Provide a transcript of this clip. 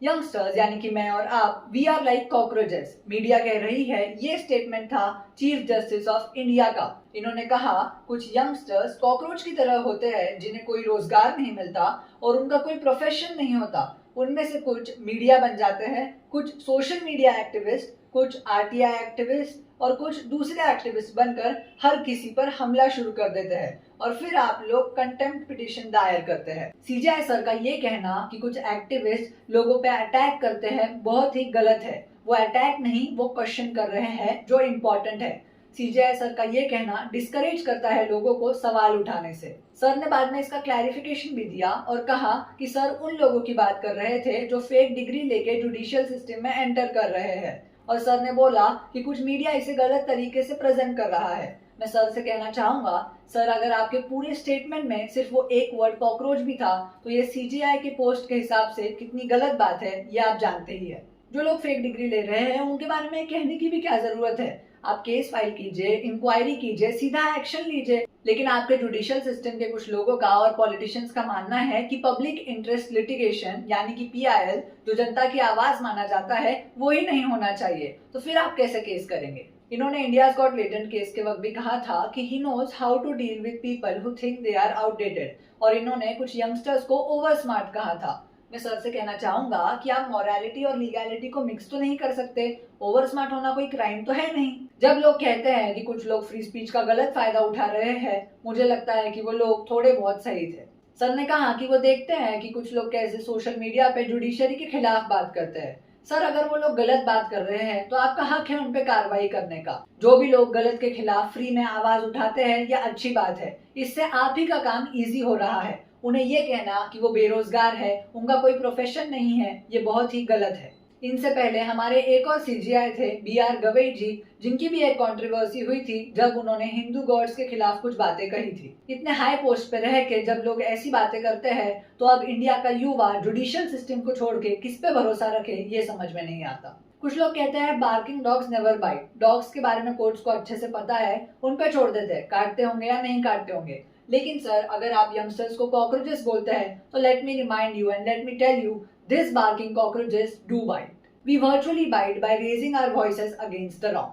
Youngsters यानी कि मैं और आप, we are like cockroaches, media कह रही है। ये स्टेटमेंट था चीफ जस्टिस ऑफ इंडिया का। इन्होंने कहा कुछ यंगस्टर्स कॉकरोच की तरह होते हैं जिन्हें कोई रोजगार नहीं मिलता और उनका कोई प्रोफेशन नहीं होता। उनमें से कुछ मीडिया बन जाते हैं, कुछ सोशल मीडिया एक्टिविस्ट, कुछ आरटीआई एक्टिविस्ट और कुछ दूसरे एक्टिविस्ट बनकर हर किसी पर हमला शुरू कर देते हैं और फिर आप लोग कंटेम्प्ट पिटीशन दायर करते हैं। सीजेआई सर का ये कहना कि कुछ एक्टिविस्ट लोगों पे अटैक करते हैं बहुत ही गलत है। वो अटैक नहीं, वो क्वेश्चन कर रहे हैं जो इम्पोर्टेंट है। सीजेआई सर का ये कहना डिस्करेज करता है लोगों को सवाल उठाने से। सर ने बाद में इसका क्लैरिफिकेशन भी दिया और कहा कि सर उन लोगों की बात कर रहे थे जो फेक डिग्री लेके जुडिशियल सिस्टम में एंटर कर रहे हैं और सर ने बोला कि कुछ मीडिया इसे गलत तरीके से प्रेजेंट कर रहा है। मैं सर से कहना चाहूंगा, सर अगर आपके पूरे स्टेटमेंट में सिर्फ वो एक वर्ड कॉकरोच भी था तो ये सीजीआई के पोस्ट के हिसाब से कितनी गलत बात है ये आप जानते ही है। जो लोग फेक डिग्री ले रहे हैं उनके बारे में कहने की भी क्या जरूरत है। आप केस फाइल कीजिए, इंक्वायरी कीजिए, सीधा एक्शन लीजिए। लेकिन आपके जुडिशियल सिस्टम के कुछ लोगों का और पॉलिटिशियंस का मानना है कि पब्लिक इंटरेस्ट लिटिगेशन यानी कि पीआईएल जो जनता की आवाज माना जाता है वो ही नहीं होना चाहिए। तो फिर आप कैसे केस करेंगे। इन्होंने इंडियाज गॉट लेटेंट केस के वक्त भी कहा था कि he knows how to deal with people who think they are outdated और इन्होंने कुछ यंगस्टर्स को ओवर स्मार्ट कहा था। मैं सर से कहना चाहूंगा कि आप मॉरलिटी और लीगैलिटी को मिक्स तो नहीं कर सकते। ओवर स्मार्ट होना कोई क्राइम तो है नहीं। जब लोग कहते हैं कि कुछ लोग फ्री स्पीच का गलत फायदा उठा रहे हैं, मुझे लगता है कि वो लोग थोड़े बहुत सही थे। सर ने कहा कि वो देखते हैं कि कुछ लोग कैसे सोशल मीडिया पे जुडिशरी के खिलाफ बात करते हैं। सर अगर वो लोग गलत बात कर रहे हैं तो आपका हक है उन पे कार्रवाई करने का। जो भी लोग गलत के खिलाफ फ्री में आवाज उठाते हैं यह अच्छी बात है। इससे आप ही का काम इजी हो रहा है। उन्हें ये कहना कि वो बेरोजगार है, उनका कोई प्रोफेशन नहीं है, ये बहुत ही गलत है। इनसे पहले हमारे एक और सीजीआई थे बीआर गवई जी, जिनकी भी एक कंट्रोवर्सी हुई थी जब उन्होंने हिंदू गॉड्स के खिलाफ कुछ बातें कही थी। इतने हाई पोस्ट पे रह के जब लोग ऐसी बातें करते हैं तो अब इंडिया का युवा जुडिशियल सिस्टम को छोड़ के किस पे भरोसा रखे ये समझ में नहीं आता। कुछ लोग कहते हैं barking dogs never bite. Dogs के बारे में कोर्ट्स को अच्छे से पता है, उन पे छोड़ देते हैं, काटते होंगे या नहीं काटते होंगे। लेकिन सर अगर आप यंगस्टर्स को कॉकरोचेस बोलते हैं तो let me remind you and let me tell you, this barking cockroaches do bite. We virtually bite by raising our voices against the wrong.